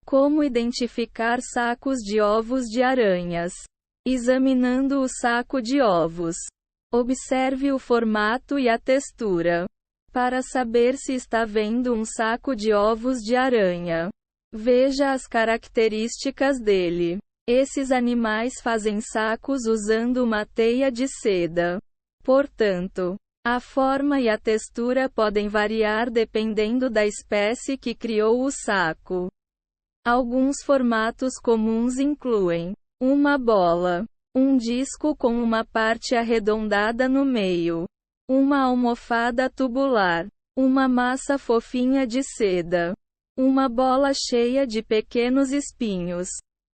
Como identificar sacos de ovos de aranhas? Examinando o saco de ovos. Observe o formato e a textura. Para saber se está vendo um saco de ovos de aranha, veja as características dele. Esses animais fazem sacos usando uma teia de seda. Portanto, a forma e a textura podem variar dependendo da espécie que criou o saco. Alguns formatos comuns incluem uma bola, um disco com uma parte arredondada no meio, uma almofada tubular, uma massa fofinha de seda, uma bola cheia de pequenos espinhos.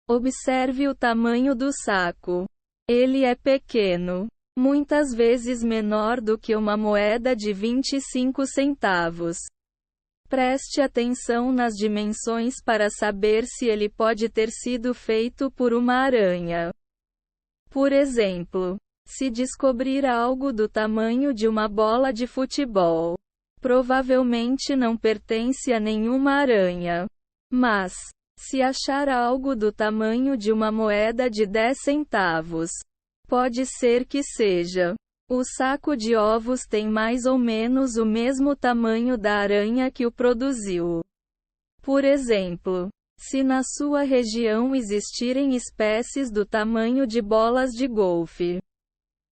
Observe o tamanho do saco. Ele é pequeno, muitas vezes menor do que uma moeda de 25 centavos. Preste atenção nas dimensões para saber se ele pode ter sido feito por uma aranha. Por exemplo, se descobrir algo do tamanho de uma bola de futebol, provavelmente não pertence a nenhuma aranha. Mas, se achar algo do tamanho de uma moeda de 10 centavos, pode ser que seja. O saco de ovos tem mais ou menos o mesmo tamanho da aranha que o produziu. Por exemplo, se na sua região existirem espécies do tamanho de bolas de golfe,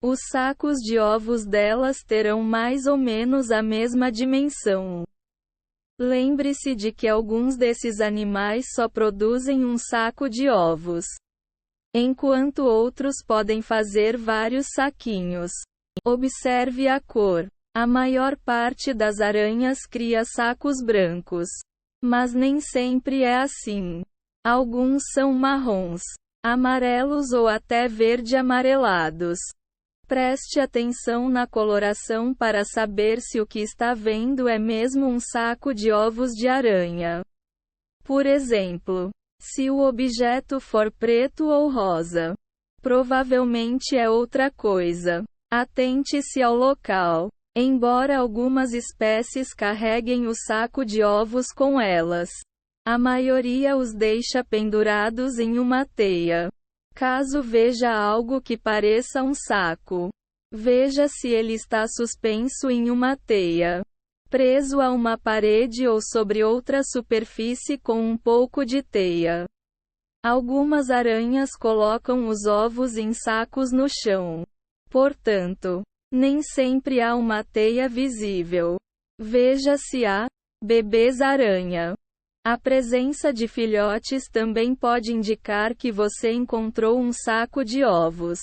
os sacos de ovos delas terão mais ou menos a mesma dimensão. Lembre-se de que alguns desses animais só produzem um saco de ovos, enquanto outros podem fazer vários saquinhos. Observe a cor. A maior parte das aranhas cria sacos brancos. Mas nem sempre é assim. Alguns são marrons, amarelos ou até verde-amarelados. Preste atenção na coloração para saber se o que está vendo é mesmo um saco de ovos de aranha. Por exemplo, se o objeto for preto ou rosa, provavelmente é outra coisa. Atente-se ao local. Embora algumas espécies carreguem o saco de ovos com elas, a maioria os deixa pendurados em uma teia. Caso veja algo que pareça um saco, veja se ele está suspenso em uma teia, preso a uma parede ou sobre outra superfície com um pouco de teia. Algumas aranhas colocam os ovos em sacos no chão. Portanto, nem sempre há uma teia visível. Veja se há bebês-aranha. A presença de filhotes também pode indicar que você encontrou um saco de ovos.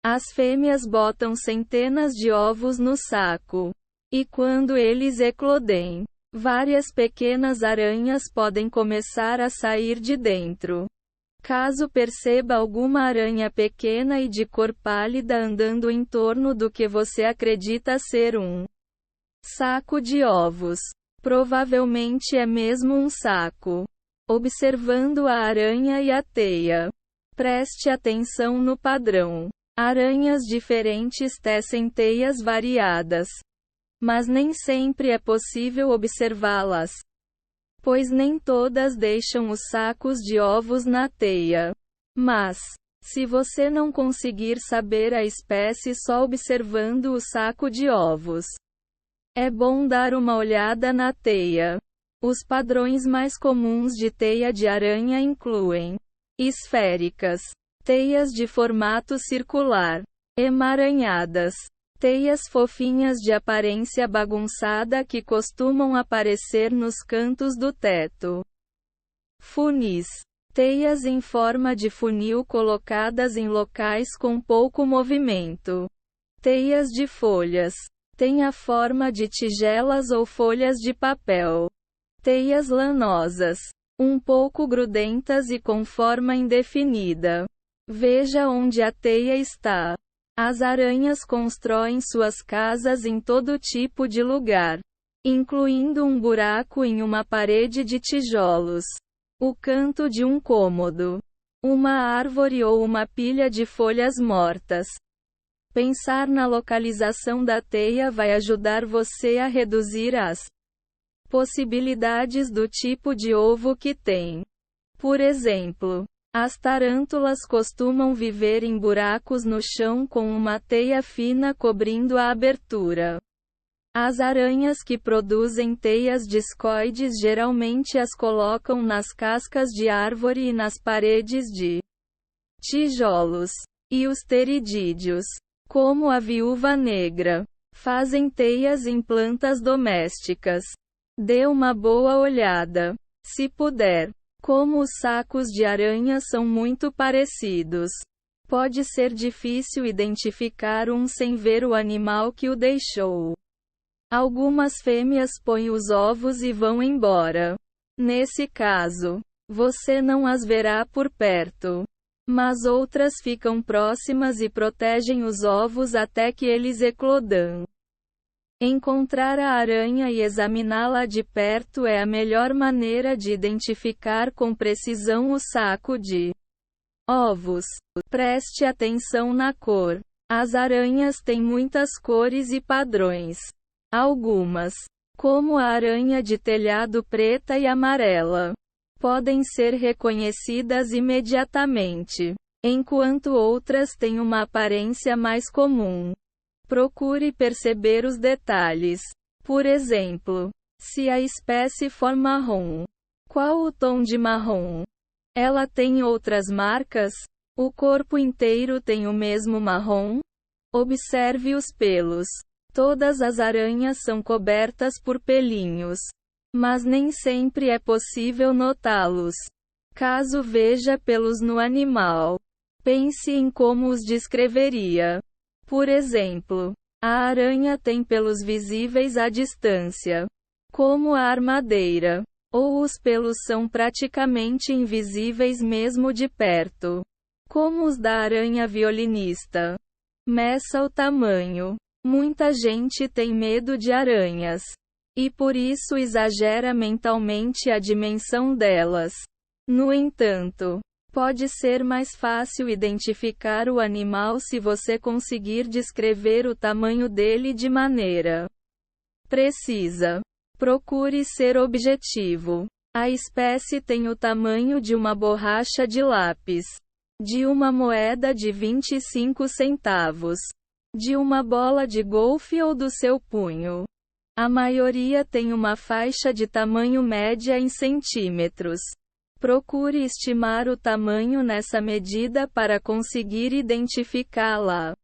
As fêmeas botam centenas de ovos no saco. E quando eles eclodem, várias pequenas aranhas podem começar a sair de dentro. Caso perceba alguma aranha pequena e de cor pálida andando em torno do que você acredita ser um saco de ovos, provavelmente é mesmo um saco. Observando a aranha e a teia, preste atenção no padrão. Aranhas diferentes tecem teias variadas, mas nem sempre é possível observá-las, pois nem todas deixam os sacos de ovos na teia. Mas, se você não conseguir saber a espécie só observando o saco de ovos, é bom dar uma olhada na teia. Os padrões mais comuns de teia de aranha incluem esféricas, teias de formato circular, emaranhadas, teias fofinhas de aparência bagunçada que costumam aparecer nos cantos do teto. Funis. Teias em forma de funil colocadas em locais com pouco movimento. Teias de folhas. Tem a forma de tigelas ou folhas de papel. Teias lanosas. Um pouco grudentas e com forma indefinida. Veja onde a teia está. As aranhas constroem suas casas em todo tipo de lugar, incluindo um buraco em uma parede de tijolos, o canto de um cômodo, uma árvore ou uma pilha de folhas mortas. Pensar na localização da teia vai ajudar você a reduzir as possibilidades do tipo de ovo que tem. Por exemplo, as tarântulas costumam viver em buracos no chão com uma teia fina cobrindo a abertura. As aranhas que produzem teias discoides geralmente as colocam nas cascas de árvore e nas paredes de tijolos. E os pteridídeos, como a viúva negra, fazem teias em plantas domésticas. Dê uma boa olhada, se puder. Como os sacos de aranha são muito parecidos, pode ser difícil identificar um sem ver o animal que o deixou. Algumas fêmeas põem os ovos e vão embora. Nesse caso, você não as verá por perto. Mas outras ficam próximas e protegem os ovos até que eles eclodam. Encontrar a aranha e examiná-la de perto é a melhor maneira de identificar com precisão o saco de ovos. Preste atenção na cor. As aranhas têm muitas cores e padrões. Algumas, como a aranha de telhado preta e amarela, podem ser reconhecidas imediatamente, enquanto outras têm uma aparência mais comum. Procure perceber os detalhes. Por exemplo, se a espécie for marrom, qual o tom de marrom? Ela tem outras marcas? O corpo inteiro tem o mesmo marrom? Observe os pelos. Todas as aranhas são cobertas por pelinhos, mas nem sempre é possível notá-los. Caso veja pelos no animal, pense em como os descreveria. Por exemplo, a aranha tem pelos visíveis à distância, como a armadeira, ou os pelos são praticamente invisíveis mesmo de perto, como os da aranha violinista. Meça o tamanho. Muita gente tem medo de aranhas, e por isso exagera mentalmente a dimensão delas. No entanto, pode ser mais fácil identificar o animal se você conseguir descrever o tamanho dele de maneira precisa. Procure ser objetivo. A espécie tem o tamanho de uma borracha de lápis, de uma moeda de 25 centavos, de uma bola de golfe ou do seu punho. A maioria tem uma faixa de tamanho média em centímetros. Procure estimar o tamanho nessa medida para conseguir identificá-la.